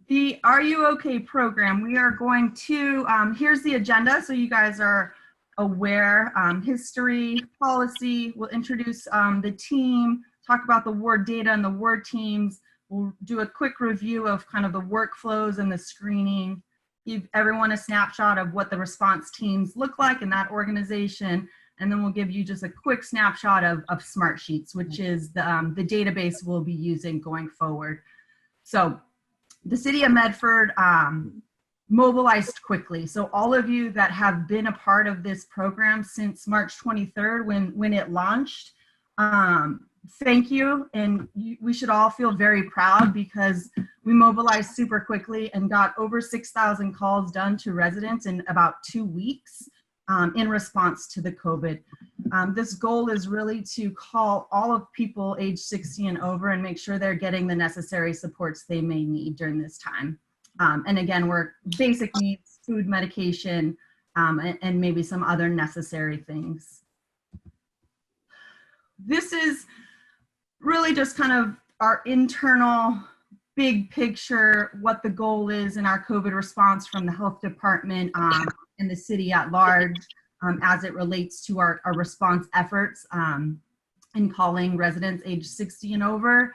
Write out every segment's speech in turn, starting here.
The Are You OK program, we are going to, here's the agenda so you guys are aware. History, policy, we'll introduce the team, talk about the ward data and the ward teams. We'll do a quick review of kind of the workflows and the screening, give everyone a snapshot of what the response teams look like in that organization. And then we'll give you just a quick snapshot of Smartsheets, which is the database we'll be using going forward. So the city of Medford mobilized quickly. So all of you that have been a part of this program since March 23rd when it launched, thank you. And we should all feel very proud because we mobilized super quickly and got over 6,000 calls done to residents in about 2 weeks in response to the COVID. This goal is really to call all of people age 60 and over and make sure they're getting the necessary supports they may need during this time. And again, we're basic needs, food, medication, and maybe some other necessary things. This is really just kind of our internal big picture, what the goal is in our COVID response from the health department and the city at large as it relates to our response efforts in calling residents age 60 and over.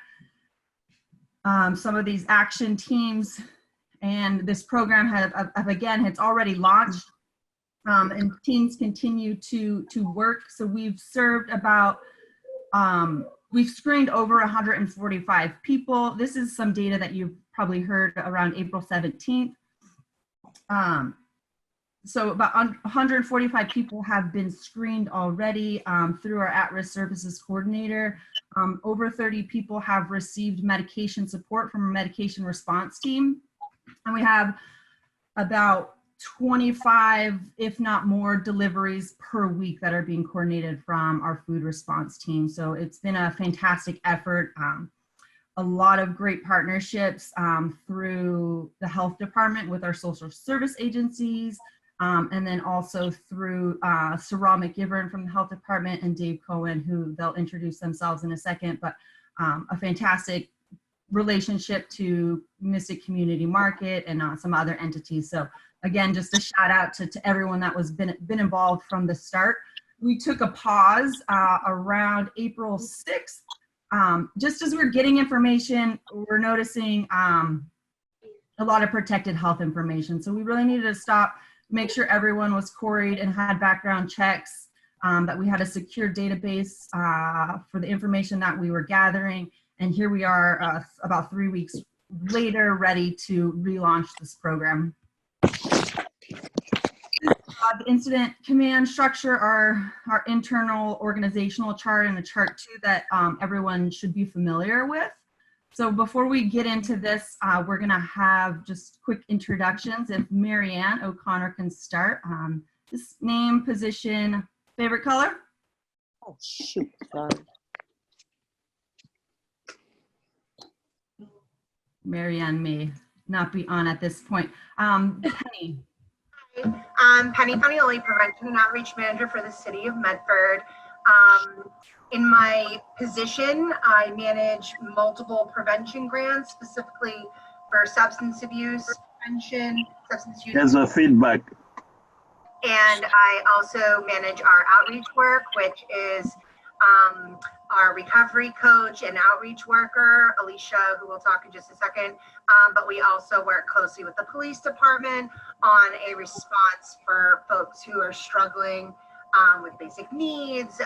Some of these action teams and this program have again, it's already launched and teams continue to work. So we've served about, we've screened over 145 people. This is some data that you've probably heard around April 17th. So about 145 people have been screened already through our at-risk services coordinator. Over 30 people have received medication support from a medication response team. And we have about 25, if not more, deliveries per week that are being coordinated from our food response team. So it's been a fantastic effort. A lot of great partnerships through the health department with our social service agencies, and then also through Sarah McGivern from the health department and Dave Cohen, who they'll introduce themselves in a second, but a fantastic relationship to Mystic Community Market and some other entities. So again, just a shout out to everyone that was been involved from the start. We took a pause around April 6th. Just as we're getting information, we're noticing a lot of protected health information. So we really needed to stop, make sure everyone was queried and had background checks, that we had a secure database for the information that we were gathering. And here we are about 3 weeks later, ready to relaunch this program. The incident command structure, our internal organizational chart, and the chart too that everyone should be familiar with. So before we get into this, we're gonna have just quick introductions. If Marianne O'Connor can start. Just name, position, favorite color? Oh, shoot. Marianne may not be on at this point. Penny. I'm Penny Panioli, Prevention and Outreach Manager for the City of Medford. In my position, I manage multiple prevention grants, specifically for substance abuse prevention, substance use. There's a feedback. And I also manage our outreach work, which is our recovery coach and outreach worker, Alicia, who we'll talk in just a second. But we also work closely with the police department on a response for folks who are struggling with basic needs,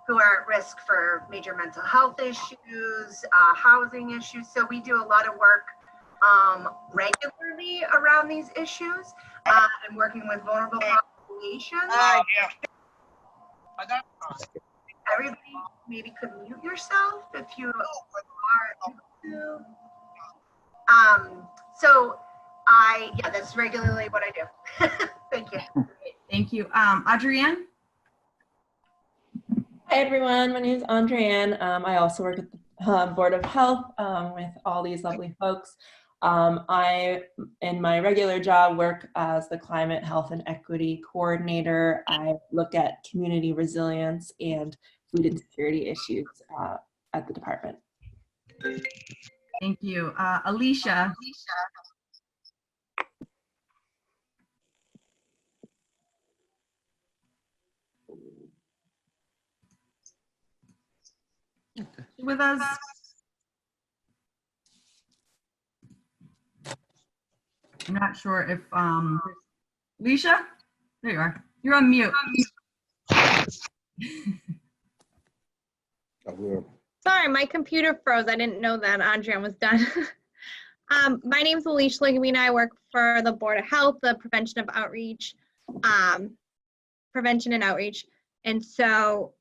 who are at risk for major mental health issues, housing issues. So we do a lot of work regularly around these issues and working with vulnerable populations. Everybody maybe could mute yourself if you are able to. So yeah, that's regularly what I do. Thank you. Thank you. Adrienne? Hi everyone, my name is Andreanne. I also work at the Board of Health with all these lovely folks. I, in my regular job, work as the Climate, Health, and Equity Coordinator. I look at community resilience and food insecurity issues at the department. Thank you. Alicia. You with us? I'm not sure if, Alicia? There you are. You're on mute. Sorry, my computer froze. I didn't know that Andrea was done. My name's Alicia Ligamina. I work for the Board of Health, the Prevention of Outreach, Prevention and Outreach. And so,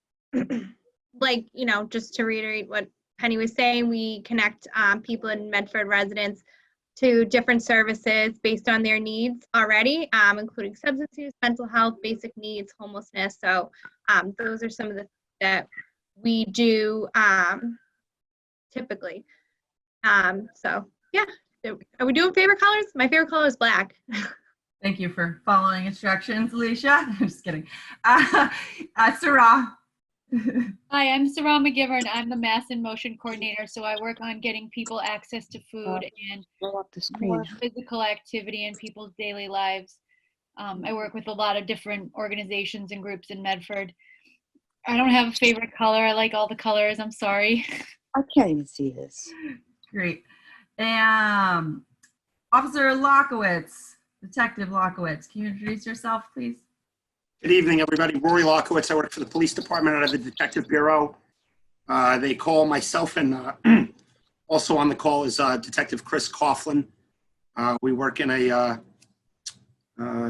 like, just to reiterate what Penny was saying, we connect people in Medford residents to different services based on their needs already, including substance use, mental health, basic needs, homelessness. So those are some of the that we do typically. So yeah, are we doing favorite colors? My favorite color is black. Thank you for following instructions, Alicia. I'm just kidding. Sarah. Hi, I'm Sarah McGivern. I'm the Mass in Motion coordinator, so I work on getting people access to food and Blow up the more screen. physical activity in people's daily lives. I work with a lot of different organizations and groups in Medford. I don't have a favorite color. I like all the colors. I'm sorry. I can't even see this. Great. And Officer Lockowitz, Detective Lockowitz, can you introduce yourself, please? Good evening, everybody. Rory Lockowitz. I work for the police department out of the Detective Bureau. They call myself, and also on the call is Detective Chris Coughlin. We work in a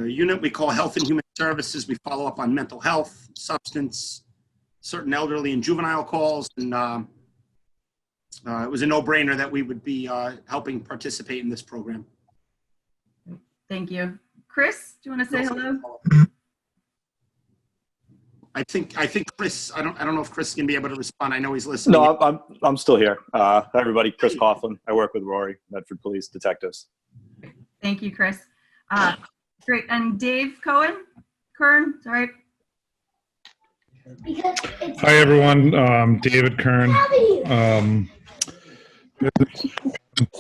unit we call Health and Human Services. We follow up on mental health, substance, certain elderly and juvenile calls, and it was a no-brainer that we would be helping participate in this program. Thank you. Chris, do you want to say hello? I think Chris. I don't know if Chris is gonna be able to respond. I know he's listening. No, I'm still here. Hi, everybody. Chris Coughlin. I work with Rory, Medford Police Detectives. Thank you, Chris. Great. And Dave Kern, sorry. Hi, everyone. David Kern.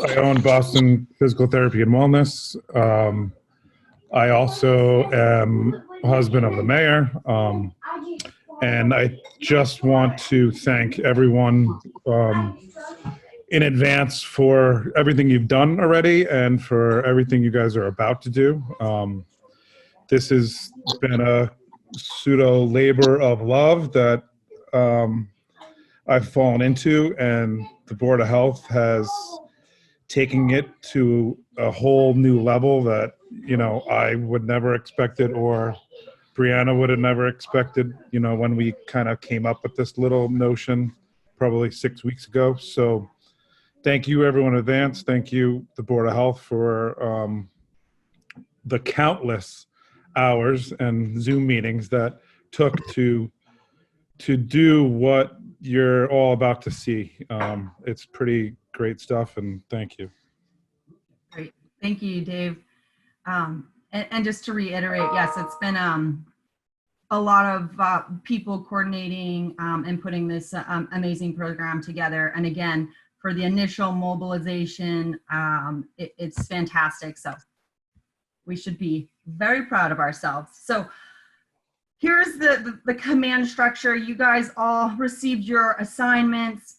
I own Boston Physical Therapy and Wellness. I also am husband of the mayor. And I just want to thank everyone in advance for everything you've done already and for everything you guys are about to do. This has been a pseudo labor of love that I've fallen into, and the Board of Health has taken it to a whole new level that, I would never expect it, or Brianna would have never expected, when we kind of came up with this little notion probably 6 weeks ago. So thank you, everyone in advance. Thank you, the Board of Health, for the countless hours and Zoom meetings that took to do what you're all about to see. It's pretty great stuff, and thank you. Great. Thank you, Dave. And just to reiterate, yes, it's been a lot of people coordinating and putting this amazing program together. And again, for the initial mobilization, it's fantastic. So we should be very proud of ourselves. So here's the command structure. You guys all received your assignments.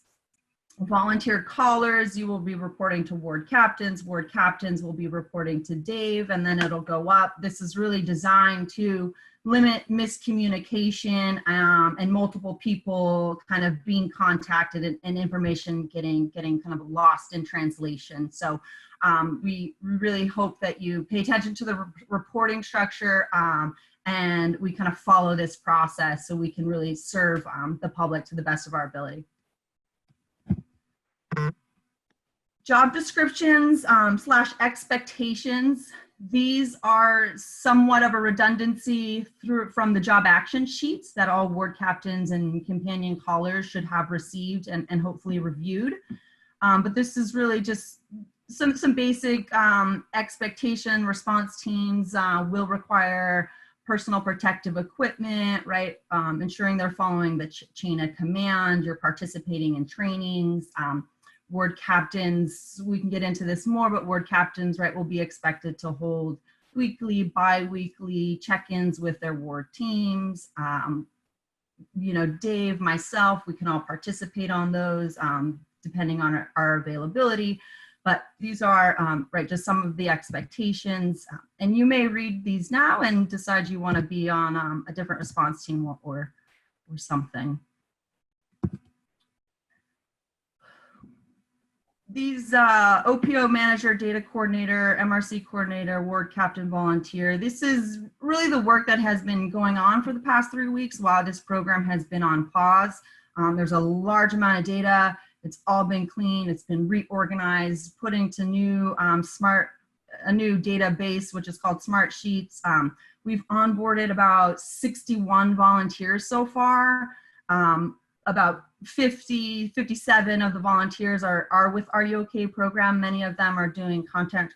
Volunteer callers, you will be reporting to ward captains. Ward captains will be reporting to Dave, and then it'll go up. This is really designed to limit miscommunication and multiple people kind of being contacted and information getting kind of lost in translation. So we really hope that you pay attention to the reporting structure and we kind of follow this process so we can really serve the public to the best of our ability. Job descriptions / expectations. These are somewhat of a redundancy from the job action sheets that all ward captains and companion callers should have received and hopefully reviewed. But this is really just some basic expectation. Response teams will require personal protective equipment, right? Ensuring they're following the chain of command, you're participating in trainings. Ward captains, we can get into this more, but ward captains, right, will be expected to hold weekly, bi-weekly check-ins with their ward teams. You know, Dave, myself, we can all participate on those depending on our availability. But these are, right, just some of the expectations. And you may read these now and decide you want to be on a different response team or something. These OPO manager, data coordinator, MRC coordinator, ward captain, volunteer, this is really the work that has been going on for the past 3 weeks while this program has been on pause. There's a large amount of data. It's all been cleaned. It's been reorganized, put into new a new database, which is called Smart Sheets. We've onboarded about 61 volunteers so far. About 57 of the volunteers are with Are You OK program. Many of them are doing contact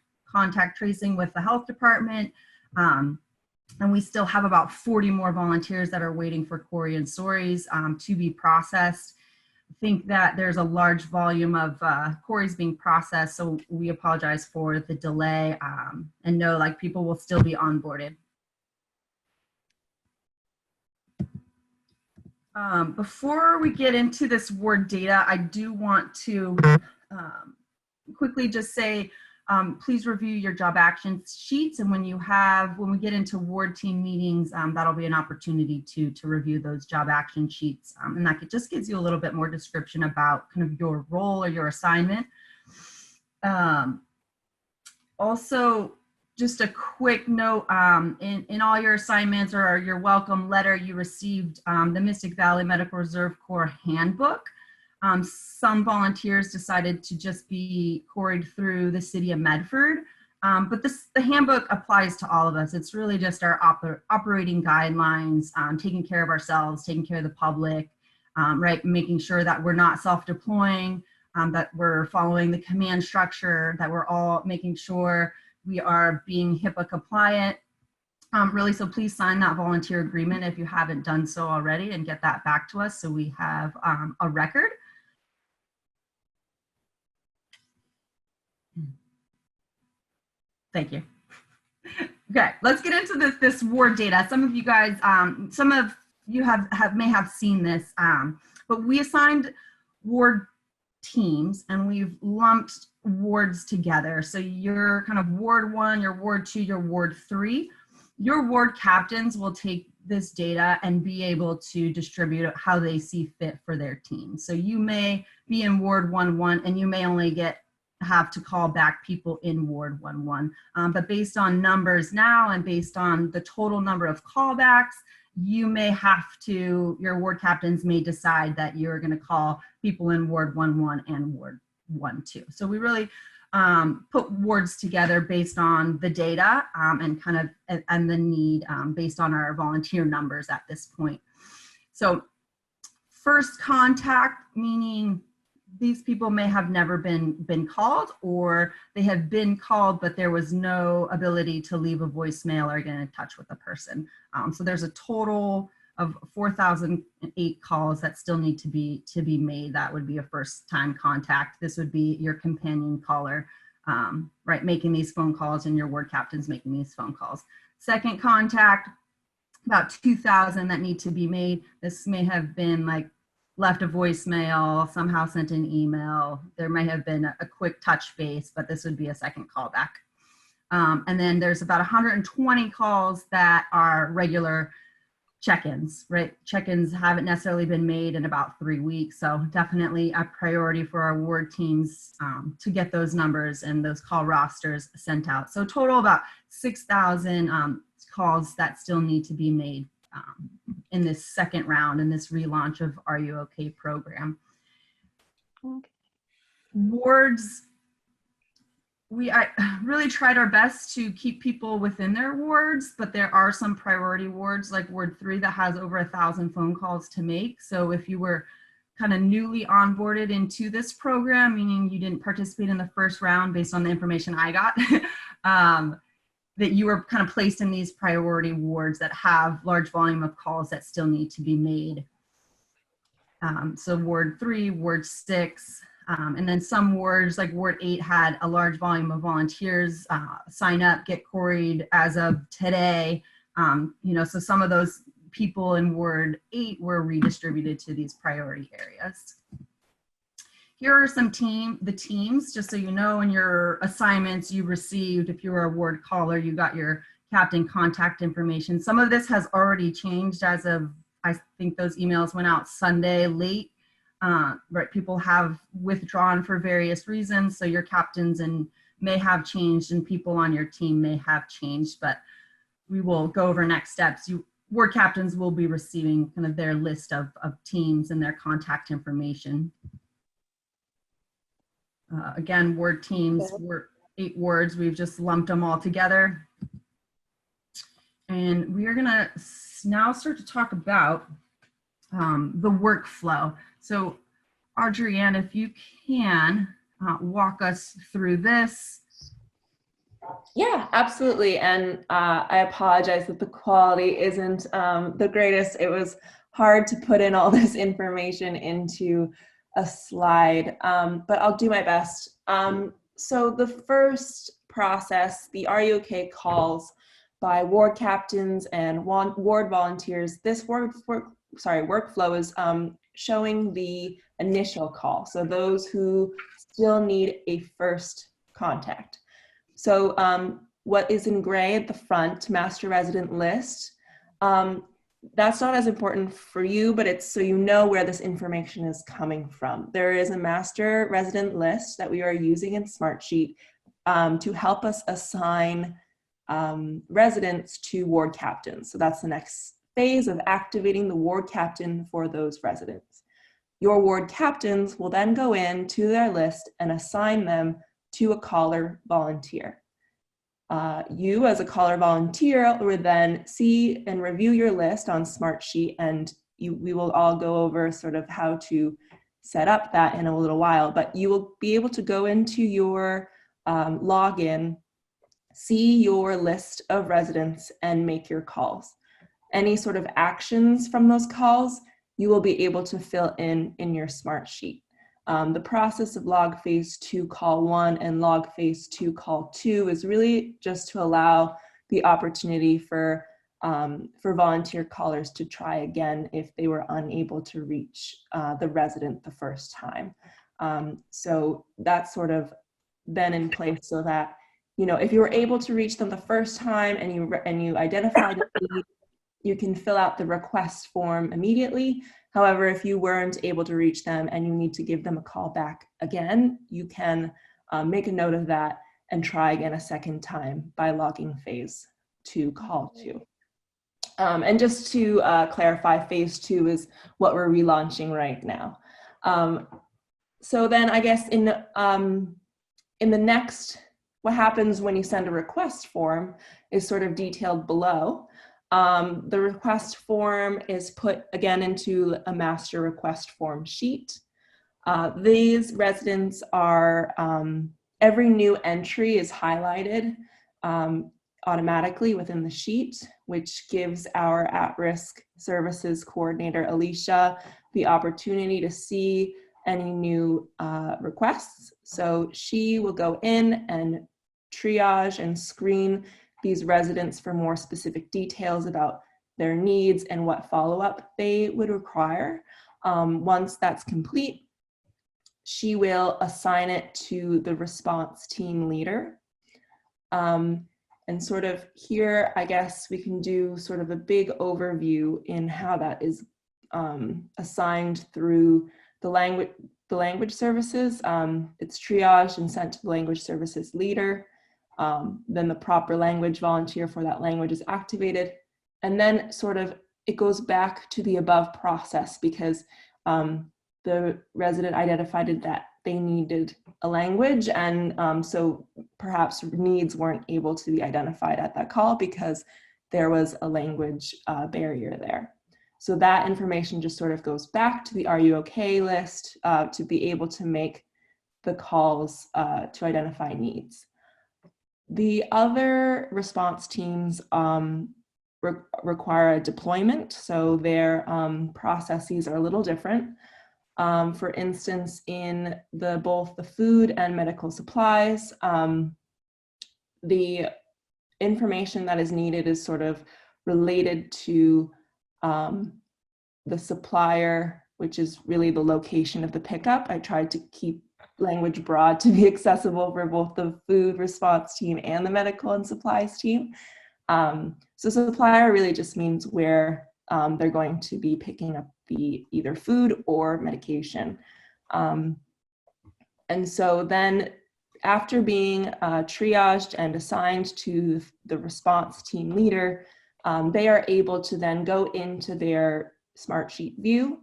tracing with the health department. And we still have about 40 more volunteers that are waiting for Corey and stories to be processed. I think that there's a large volume of Corey's being processed, so we apologize for the delay and know like people will still be onboarded. Before we get into this ward data, I do want to quickly just say, please review your job action sheets. And when we get into ward team meetings, that'll be an opportunity to review those job action sheets. And that just gives you a little bit more description about kind of your role or your assignment. Also, just a quick note, in all your assignments or your welcome letter, you received the Mystic Valley Medical Reserve Corps handbook. Some volunteers decided to just be quarried through the city of Medford, but the handbook applies to all of us. It's really just our operating guidelines, taking care of ourselves, taking care of the public, right? Making sure that we're not self-deploying, that we're following the command structure, that we're all making sure we are being HIPAA compliant. Really, so please sign that volunteer agreement if you haven't done so already and get that back to us so we have a record. Thank you. Okay, let's get into this ward data. Some of you guys, some of you may have seen this, but we assigned ward teams and we've lumped wards together. So your kind of ward 1, your ward 2, your ward 3. Your ward captains will take this data and be able to distribute it how they see fit for their team. So you may be in ward 1-1 and you may only have to call back people in ward 1-1. But based on numbers now and based on the total number of callbacks, you may have to, your ward captains may decide that you're going to call people in ward 1-1 and ward 1-2. So we really put wards together based on the data and kind of and the need based on our volunteer numbers at this point. So first contact, meaning these people may have never been called, or they have been called, but there was no ability to leave a voicemail or get in touch with a person. So there's a total of 4,008 calls that still need to be made. That would be a first time contact. This would be your companion caller, right, making these phone calls, and your ward captains making these phone calls. Second contact, about 2,000 that need to be made. This may have been like left a voicemail, somehow sent an email. There may have been a quick touch base, but this would be a second callback. And then there's about 120 calls that are regular check-ins, right? Check-ins haven't necessarily been made in about 3 weeks. So definitely a priority for our ward teams to get those numbers and those call rosters sent out. So total about 6,000 calls that still need to be made in this second round, in this relaunch of Are You OK program. Okay. Wards, I really tried our best to keep people within their wards, but there are some priority wards like Ward 3 that has over 1,000 phone calls to make. So if you were kind of newly onboarded into this program, meaning you didn't participate in the first round based on the information I got, that you were kind of placed in these priority wards that have large volume of calls that still need to be made. So Ward 3, Ward 6, And then some wards, like Ward 8, had a large volume of volunteers sign up, get queried as of today. So some of those people in Ward 8 were redistributed to these priority areas. Here are some teams, just so you know, in your assignments you received, if you were a ward caller, you got your captain contact information. Some of this has already changed as of, I think those emails went out Sunday late. Right, people have withdrawn for various reasons, so your captains may have changed and people on your team may have changed, but we will go over next steps. Ward captains will be receiving kind of their list of teams and their contact information. Again, ward teams, 8 wards, we've just lumped them all together. And we are gonna now start to talk about the workflow. So Adrienne, if you can walk us through this. Yeah, absolutely. And I apologize that the quality isn't the greatest. It was hard to put in all this information into a slide, but I'll do my best. So the first process, the Are You OK calls by ward captains and ward volunteers, this workflow is showing the initial call. So those who still need a first contact. So what is in gray at the front, master resident list, that's not as important for you, but it's so you know where this information is coming from. There is a master resident list that we are using in Smartsheet to help us assign residents to ward captains. So that's the next phase of activating the ward captain for those residents. Your ward captains will then go into their list and assign them to a caller volunteer. You as a caller volunteer will then see and review your list on Smartsheet, and we will all go over sort of how to set up that in a little while, but you will be able to go into your login, see your list of residents, and make your calls. Any sort of actions from those calls, you will be able to fill in your Smartsheet. The process of log phase 2 call 1 and log phase 2 call 2 is really just to allow the opportunity for volunteer callers to try again if they were unable to reach the resident the first time. So that's sort of been in place so that, if you were able to reach them the first time and you identified the need, you can fill out the request form immediately. However, if you weren't able to reach them and you need to give them a call back again, you can make a note of that and try again a second time by logging phase 2 call 2. And just to clarify, phase 2 is what we're relaunching right now. So then I guess in the next, what happens when you send a request form is sort of detailed below. The request form is put again into a master request form sheet. These residents are, every new entry is highlighted automatically within the sheet, which gives our at-risk services coordinator, Alicia, the opportunity to see any new requests. So she will go in and triage and screen these residents for more specific details about their needs and what follow-up they would require. Once that's complete, she will assign it to the response team leader. And sort of here, I guess we can do sort of a big overview in how that is assigned through the language services. It's triaged and sent to the language services leader. Then the proper language volunteer for that language is activated. And then sort of it goes back to the above process because the resident identified that they needed a language, and so perhaps needs weren't able to be identified at that call because there was a language barrier there. So that information just sort of goes back to the Are You OK list to be able to make the calls to identify needs. The other response teams require a deployment, so their processes are a little different. For instance, in both the food and medical supplies, the information that is needed is sort of related to the supplier, which is really the location of the pickup. I tried to keep language broad to be accessible for both the food response team and the medical and supplies team. So supplier really just means where they're going to be picking up the either food or medication. And so then after being triaged and assigned to the response team leader, they are able to then go into their Smartsheet view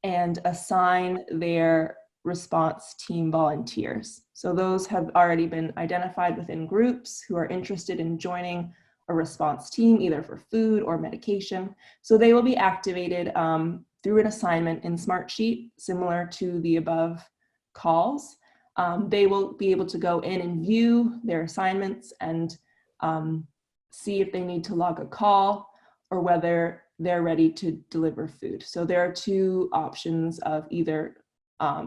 and assign their response team volunteers. So those have already been identified within groups who are interested in joining a response team, either for food or medication. So they will be activated through an assignment in Smartsheet, similar to the above calls. They will be able to go in and view their assignments and see if they need to log a call or whether they're ready to deliver food. So there are two options of either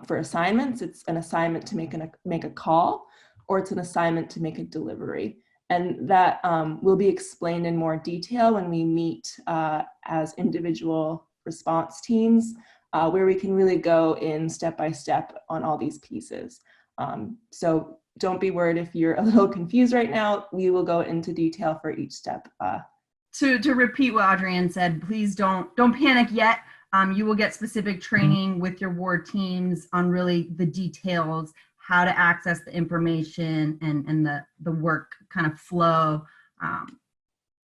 for assignments, it's an assignment to make a call, or it's an assignment to make a delivery. And that will be explained in more detail when we meet as individual response teams, where we can really go in step by step on all these pieces. So don't be worried if you're a little confused right now. We will go into detail for each step. To repeat what Adrienne said, please don't panic yet. You will get specific training with your ward teams on really the details, how to access the information and the work kind of flow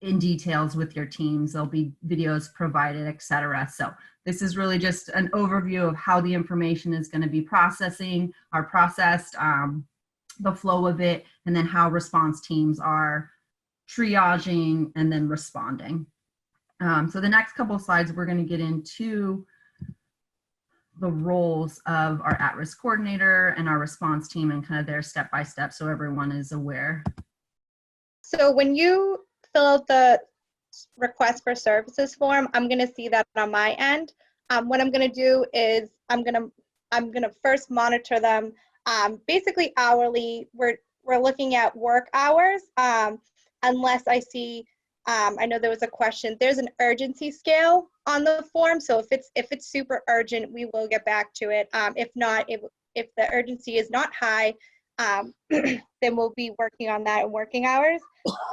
in details with your teams. There'll be videos provided, etc. So this is really just an overview of how the information is going to be processed, the flow of it, and then how response teams are triaging and then responding. So the next couple of slides, we're going to get into the roles of our at-risk coordinator and our response team and kind of their step-by-step so everyone is aware. So when you fill out the request for services form, I'm going to see that on my end. What I'm going to do is I'm going to first monitor them basically hourly. We're looking at work hours unless I see. I know there was a question. There's an urgency scale on the form, so if it's super urgent, we will get back to it. If not, if the urgency is not high, then we'll be working on that in working hours.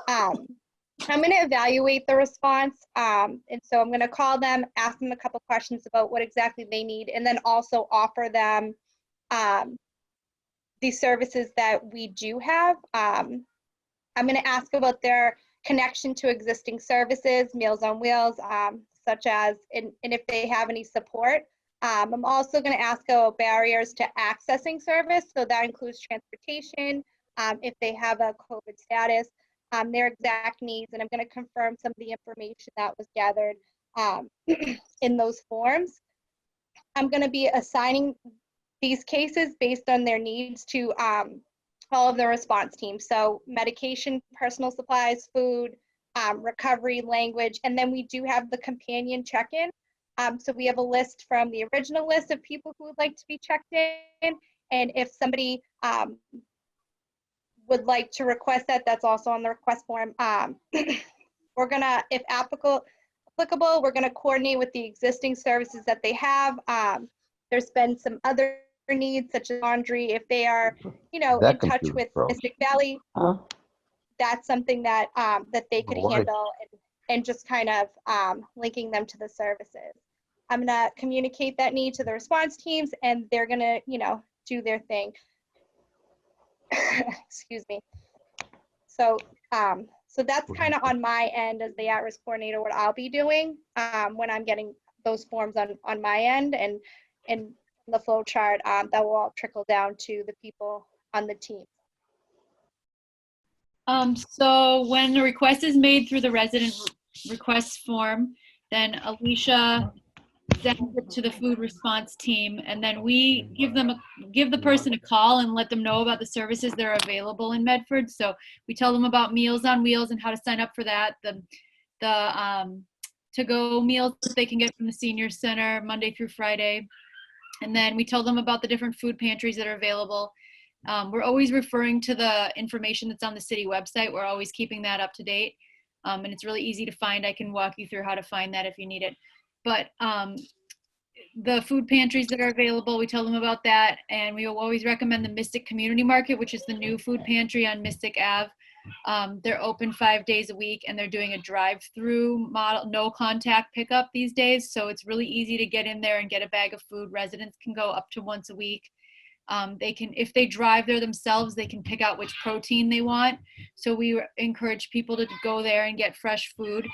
I'm going to evaluate the response, and so I'm going to call them, ask them a couple questions about what exactly they need, and then also offer them the services that we do have. I'm going to ask about their connection to existing services, Meals on Wheels, such as, and if they have any support. I'm also going to ask about barriers to accessing service, so that includes transportation, if they have a COVID status, their exact needs, and I'm going to confirm some of the information that was gathered in those forms. I'm going to be assigning these cases based on their needs to all of the response teams. So medication, personal supplies, food, recovery, language, and then we do have the companion check-in. So we have a list from the original list of people who would like to be checked in. And if somebody would like to request that, that's also on the request form. We're gonna, if applicable, we're gonna coordinate with the existing services that they have. There's been some other needs such as laundry, if they are, in touch with Mystic Valley, that's something that that they could handle and just kind of linking them to the services. I'm gonna communicate that need to the response teams, and they're gonna, do their thing. Excuse me. So so that's kind of on my end as the at-risk coordinator, what I'll be doing when I'm getting those forms on my end, and the flow chart that will all trickle down to the people on the team. So when the request is made through the resident request form, then Alicia sends it to the food response team, and then we give the person a call and let them know about the services that are available in Medford. So we tell them about Meals on Wheels and how to sign up for that, the to-go meals that they can get from the senior center Monday through Friday. And then we tell them about the different food pantries that are available. We're always referring to the information that's on the city website. We're always keeping that up to date. And it's really easy to find. I can walk you through how to find that if you need it. But the food pantries that are available, we tell them about that. And we will always recommend the Mystic Community Market, which is the new food pantry on Mystic Ave. They're open 5 days a week, and they're doing a drive-through model, no contact pickup these days. So it's really easy to get in there and get a bag of food. Residents can go up to once a week. They can, if they drive there themselves, they can pick out which protein they want. So we encourage people to go there and get fresh food.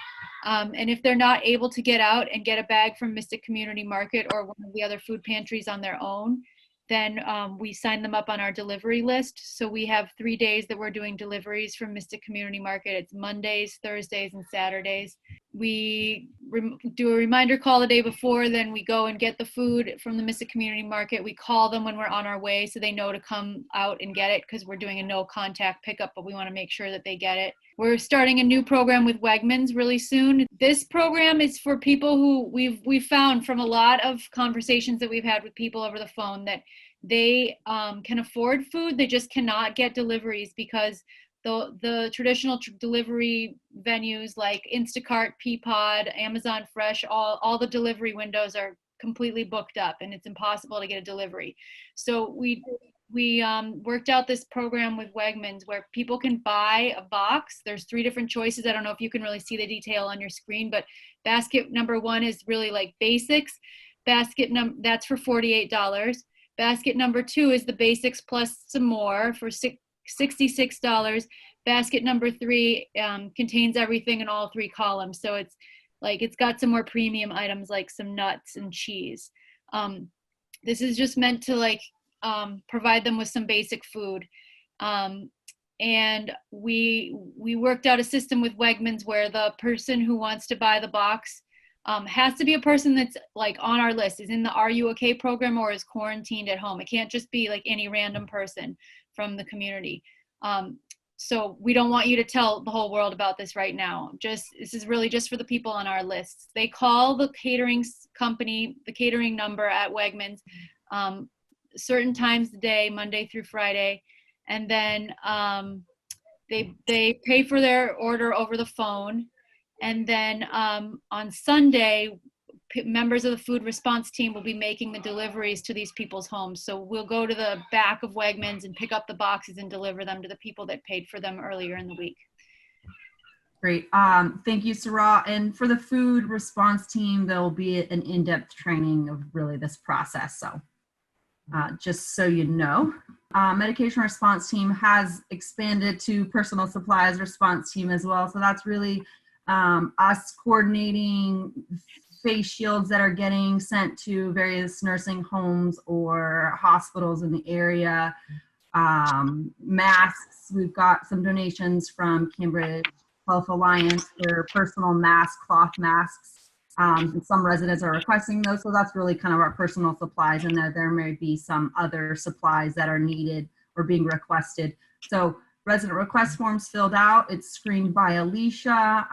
And if they're not able to get out and get a bag from Mystic Community Market or one of the other food pantries on their own, then we sign them up on our delivery list. So we have 3 days that we're doing deliveries from Mystic Community Market. It's Mondays, Thursdays, and Saturdays. We do a reminder call the day before, then we go and get the food from the Mystic Community Market. We call them when we're on our way so they know to come out and get it, because we're doing a no contact pickup, but we want to make sure that they get it. We're starting a new program with Wegmans really soon. This program is for people who we've found from a lot of conversations that we've had with people over the phone that they can afford food. They just cannot get deliveries because the traditional delivery venues like Instacart, Peapod, Amazon Fresh, all the delivery windows are completely booked up and it's impossible to get a delivery. So we worked out this program with Wegmans where people can buy a box. There's 3 different choices. I don't know if you can really see the detail on your screen, but basket number 1 is really like basics. That's for $48. Basket number 2 is the basics plus some more for $66. Basket number 3 contains everything in all 3 columns. So it's got some more premium items like some nuts and cheese. This is just meant to provide them with some basic food. And we worked out a system with Wegmans where the person who wants to buy the box has to be a person that's on our list, is in the Are You OK program or is quarantined at home. It can't just be any random person from the community. So we don't want you to tell the whole world about this right now. This is really just for the people on our list. They call the catering company, the catering number at Wegmans, certain times of the day, Monday through Friday, and then they pay for their order over the phone. And then on Sunday, members of the food response team will be making the deliveries to these people's homes. So we'll go to the back of Wegmans and pick up the boxes and deliver them to the people that paid for them earlier in the week. Great. Thank you, Sarah. And for the food response team, there will be an in-depth training of really this process. So just so you know, medication response team has expanded to personal supplies response team as well. So that's really us coordinating face shields that are getting sent to various nursing homes or hospitals in the area. Masks, we've got some donations from Cambridge Health Alliance for personal cloth masks. And some residents are requesting those, so that's really kind of our personal supplies, and there may be some other supplies that are needed or being requested. So resident request forms filled out, it's screened by Alicia.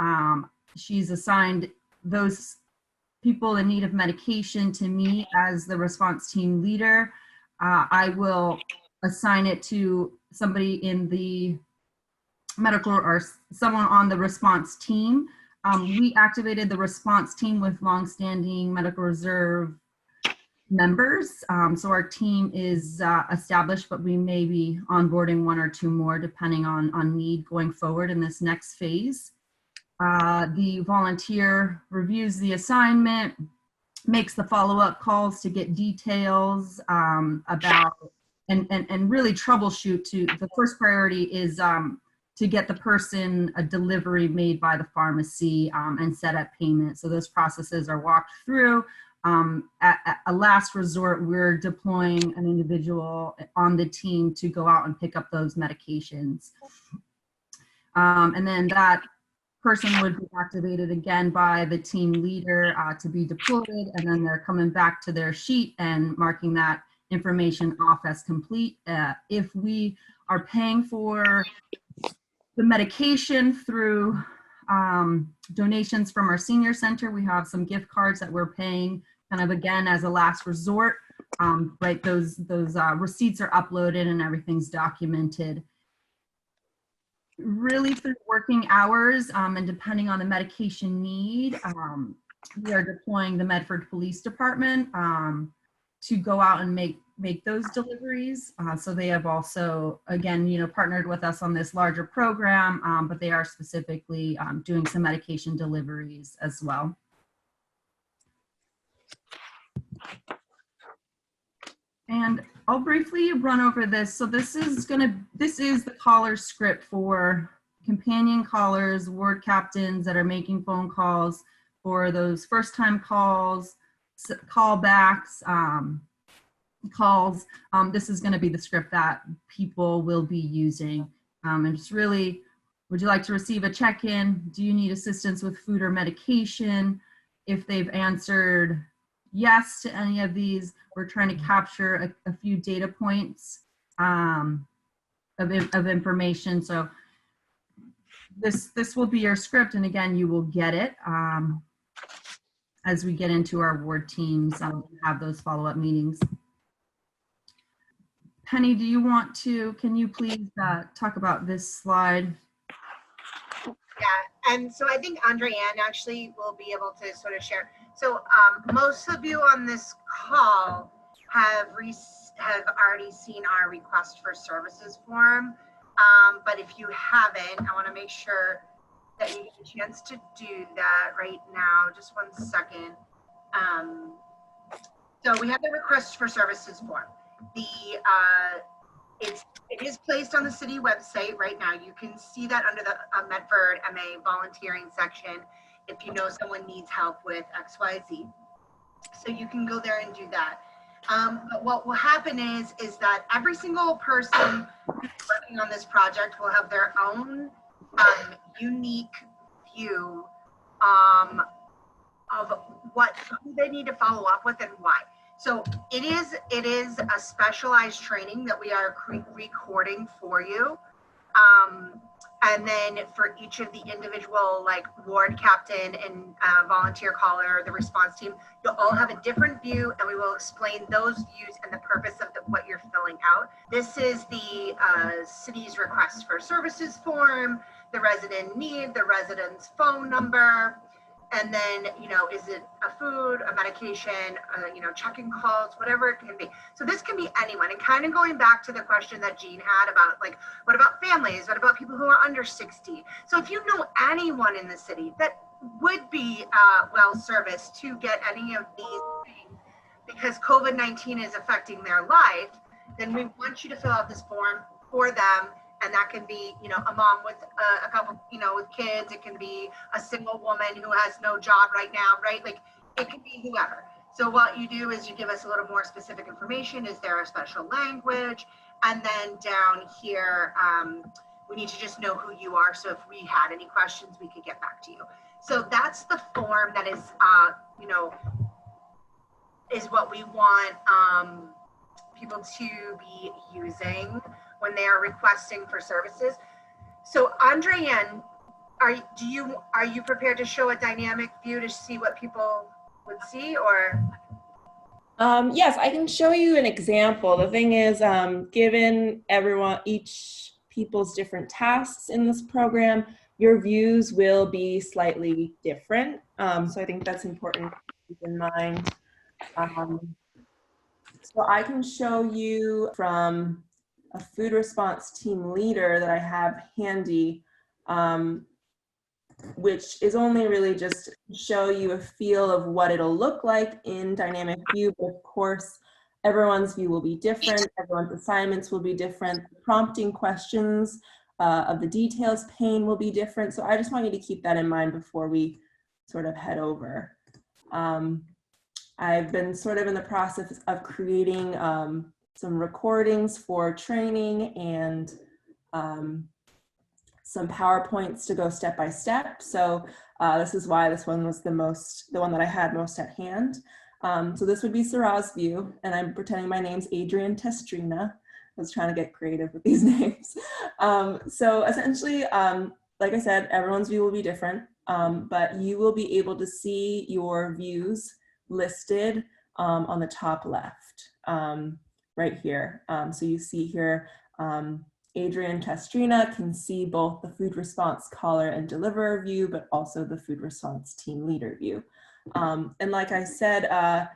She's assigned those people in need of medication to me as the response team leader. I will assign it to somebody in the medical or someone on the response team. We activated the response team with longstanding medical reserve members. So our team is established, but we may be onboarding 1 or 2 more depending on need going forward in this next phase. The volunteer reviews the assignment, makes the follow-up calls to get details about and really troubleshoot. The first priority is to get the person a delivery made by the pharmacy and set up payment. So those processes are walked through. At a last resort, we're deploying an individual on the team to go out and pick up those medications. And then that person would be activated again by the team leader to be deployed, and then they're coming back to their sheet and marking that information off as complete. If we are paying for the medication through donations from our senior center, we have some gift cards that we're paying kind of again as a last resort. right, those receipts are uploaded and everything's documented. Really through working hours and depending on the medication need, we are deploying the Medford Police Department to go out and make those deliveries. So they have also, again, partnered with us on this larger program, but they are specifically doing some medication deliveries as well. And I'll briefly run over this. So this is the caller script for companion callers, ward captains that are making phone calls for those first time calls, callbacks, calls. This is going to be the script that people will be using. And it's really, would you like to receive a check-in? Do you need assistance with food or medication? If they've answered yes to any of these, we're trying to capture a few data points of information. So this will be your script, and again, you will get it as we get into our ward teams and have those follow-up meetings. Penny, can you please talk about this slide? Yeah, and so I think Andrea actually will be able to sort of share. So most of you on this call have already seen our request for services form, but if you haven't, I want to make sure that you get a chance to do that right now. Just 1 second. So we have the request for services form. It is placed on the city website right now. You can see that under the Medford MA volunteering section if you know someone needs help with XYZ. So you can go there and do that. But what will happen is that every single person who's working on this project will have their own unique view of who they need to follow up with and why. So it is a specialized training that we are recording for you. And then for each of the individual like ward captain and volunteer caller, the response team, you'll all have a different view, and we will explain those views and the purpose of what you're filling out. This is the city's request for services form, the resident need, the resident's phone number, and then, is it a food, a medication, check-in calls, whatever it can be. So this can be anyone. And kind of going back to the question that Jean had about like, what about families? What about people who are under 60? So if you know anyone in the city that would be well-serviced to get any of these things because COVID-19 is affecting their life, then we want you to fill out this form for them. And that can be, a mom with a couple, with kids. It can be a single woman who has no job right now, right? Like it can be whoever. So what you do is you give us a little more specific information. Is there a special language? And then down here, we need to just know who you are. So if we had any questions, we could get back to you. So that's the form that is, is what we want people to be using when they are requesting for services. So Andrea, are you prepared to show a dynamic view to see what people would see, or? Yes, I can show you an example. The thing is, given each people's different tasks in this program, your views will be slightly different. So I think that's important to keep in mind. So I can show you from a food response team leader that I have handy, which is only really just to show you a feel of what it'll look like in dynamic view. But of course, everyone's view will be different. Everyone's assignments will be different. The prompting questions of the details pane will be different. So I just want you to keep that in mind before we sort of head over. I've been sort of in the process of creating some recordings for training and some PowerPoints to go step by step. So this is why this one was the one that I had most at hand. So this would be Sarah's view, and I'm pretending my name's Adrienne Testrina. I was trying to get creative with these names. So essentially, like I said, everyone's view will be different, but you will be able to see your views listed on the top left. right here. So you see here, Adrian Castrina can see both the food response caller and deliverer view, but also the food response team leader view. And like I said,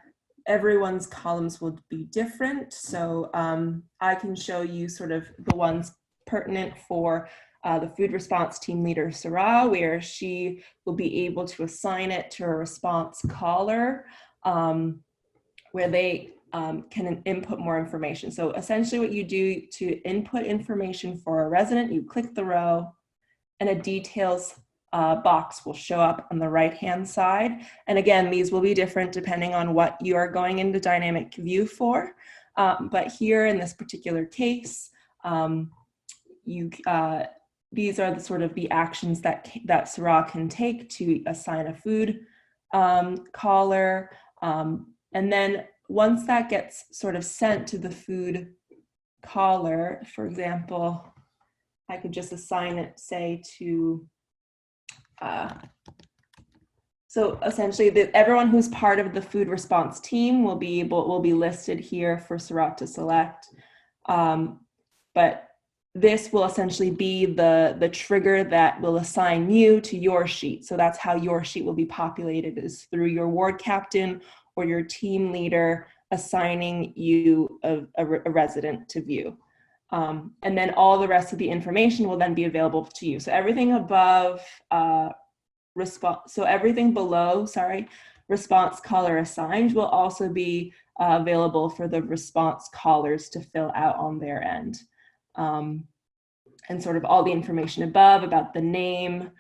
everyone's columns will be different. So I can show you sort of the ones pertinent for the food response team leader, Sarah, where she will be able to assign it to a response caller where they can input more information. So essentially what you do to input information for a resident, you click the row and a details box will show up on the right-hand side. And again, these will be different depending on what you are going into dynamic view for. But here in this particular case, these are the sort of the actions that Sarah can take to assign a food caller. And then once that gets sort of sent to the food caller, for example, I could just assign it, say, to, so essentially everyone who's part of the food response team will be listed here for Sarah to select. But this will essentially be the trigger that will assign you to your sheet. So that's how your sheet will be populated, is through your ward captain or your team leader assigning you a resident to view. And then all the rest of the information will then be available to you. So everything above, everything below, response caller assigned will also be available for the response callers to fill out on their end. And sort of all the information above about the name,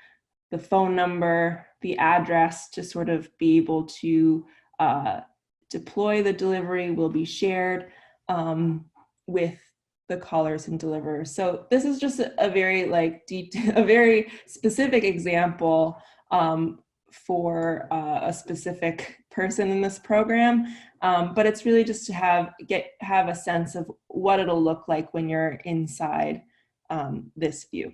the phone number, the address to sort of be able to deploy the delivery will be shared with the callers and deliverers. So this is just a very a very specific example for a specific person in this program, but it's really just to have a sense of what it'll look like when you're inside this view.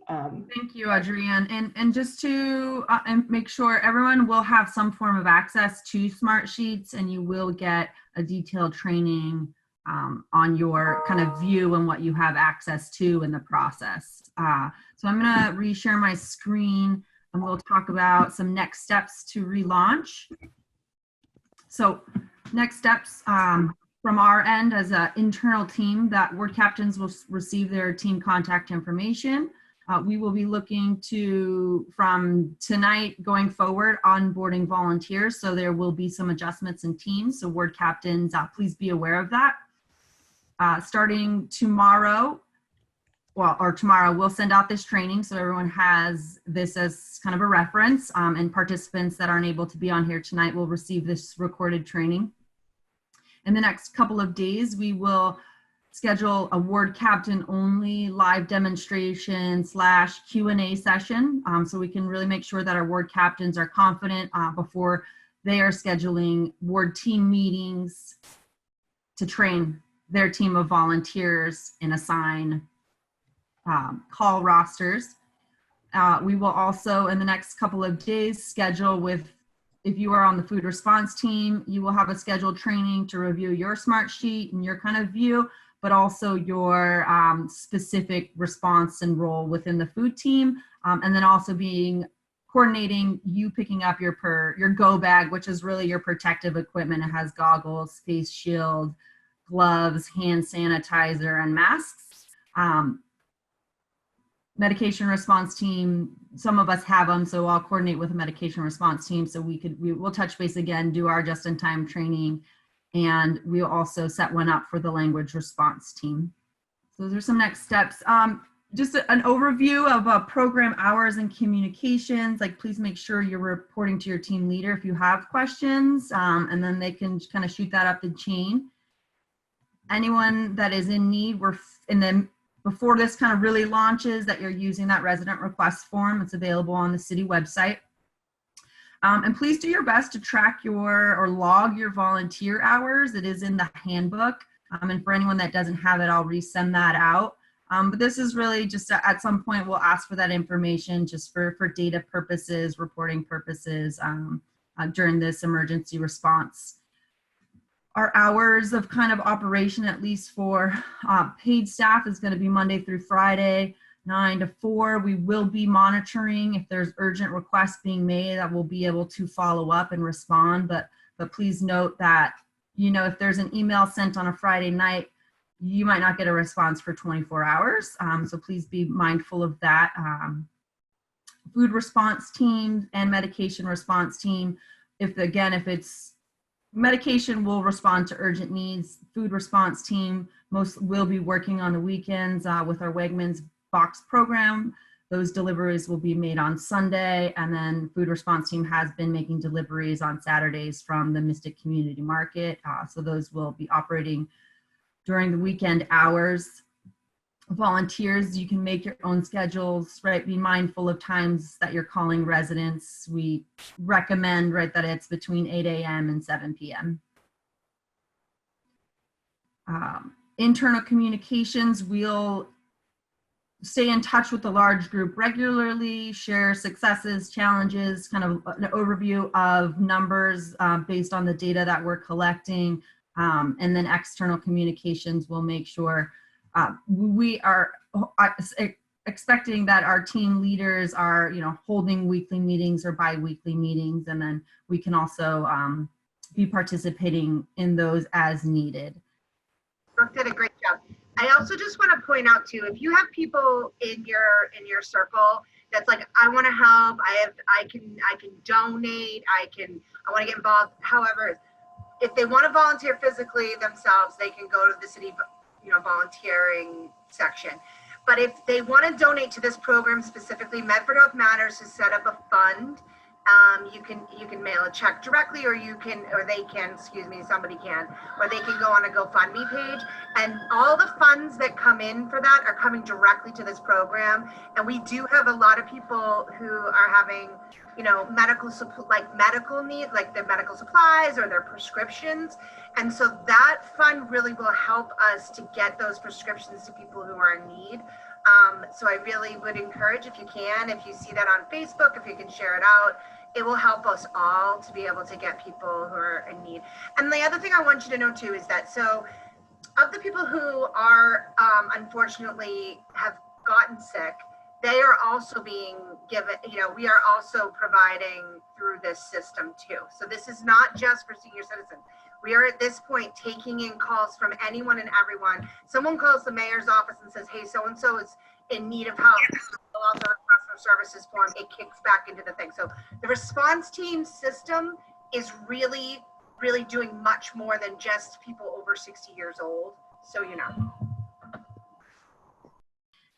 Thank you, Adrienne. And just to make sure everyone will have some form of access to Smart Sheets, and you will get a detailed training on your kind of view and what you have access to in the process. So I'm going to reshare my screen and we'll talk about some next steps to relaunch. So next steps from our end as an internal team, that ward captains will receive their team contact information. We will be looking to, from tonight going forward, onboarding volunteers. So there will be some adjustments in teams. So ward captains, please be aware of that. Starting tomorrow, we'll send out this training so everyone has this as kind of a reference, and participants that aren't able to be on here tonight will receive this recorded training. In the next couple of days, we will schedule a ward captain only live demonstration / Q&A session, so we can really make sure that our ward captains are confident before they are scheduling ward team meetings to train their team of volunteers and assign call rosters. We will also, in the next couple of days, schedule if you are on the food response team, you will have a scheduled training to review your Smart Sheet and your kind of view, but also your specific response and role within the food team. And then also coordinating you picking up your go bag, which is really your protective equipment. It has goggles, face shield, gloves, hand sanitizer, and masks. Medication response team, some of us have them, so I'll coordinate with a medication response team so we'll touch base again, do our just-in-time training, and we'll also set one up for the language response team. So those are some next steps. Just an overview of program hours and communications. Please make sure you're reporting to your team leader if you have questions, and then they can kind of shoot that up the chain. Anyone that is in need, before this kind of really launches, that you're using that resident request form. It's available on the city website. And please do your best to track or log your volunteer hours. It is in the handbook. And for anyone that doesn't have it, I'll resend that out. But this is really just at some point we'll ask for that information just for data purposes, reporting purposes during this emergency response. Our hours of kind of operation, at least for paid staff, is going to be Monday through Friday, 9 to 4. We will be monitoring if there's urgent requests being made, that we'll be able to follow up and respond. But please note that, you know, if there's an email sent on a Friday night, you might not get a response for 24 hours. So please be mindful of that. Food response team and medication response team, if it's medication, will respond to urgent needs. Food response team will be working on the weekends with our Wegmans box program. Those deliveries will be made on Sunday, and then food response team has been making deliveries on Saturdays from the Mystic Community Market. So those will be operating during the weekend hours. Volunteers, you can make your own schedules, right? Be mindful of times that you're calling residents. We recommend, right, that it's between 8 a.m. and 7 p.m. Internal communications, we'll stay in touch with the large group regularly, share successes, challenges, kind of an overview of numbers based on the data that we're collecting. And then external communications will make sure we are expecting that our team leaders are, you know, holding weekly meetings or bi-weekly meetings, and then we can also be participating in those as needed. Brooke did a great job. I also just want to point out too, if you have people in your circle that's like, I want to help, I can donate, I want to get involved. However, if they want to volunteer physically themselves, they can go to the city, you know, volunteering section. But if they want to donate to this program specifically, Medford Health Matters has set up a fund. You can mail a check directly, or they can, somebody can, or they can go on a GoFundMe page. And all the funds that come in for that are coming directly to this program. And we do have a lot of people who are having, you know, medical needs, like their medical supplies or their prescriptions. And so that fund really will help us to get those prescriptions to people who are in need. So I really would encourage, if you can, if you see that on Facebook, if you can share it out, it will help us all to be able to get people who are in need. And the other thing I want you to know too is that, so of the people who are unfortunately have gotten sick, they are also being given, you know, we are also providing through this system too. So this is not just for senior citizens. We are at this point taking in calls from anyone and everyone. Someone calls the mayor's office and says, hey, so-and-so is in need of help. Fill out the request for services form. It kicks back into the thing. So the response team system is really, really doing much more than just people over 60 years old. So, you know.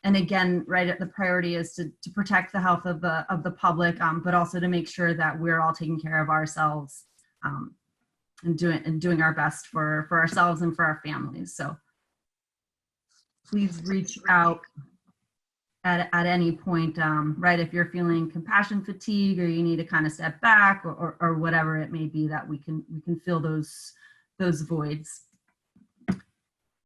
And again, right, the priority is to protect the health of the public, but also to make sure that we're all taking care of ourselves and doing our best for ourselves and for our families. So please reach out at any point, right, if you're feeling compassion fatigue or you need to kind of step back or whatever it may be, that we can fill those voids.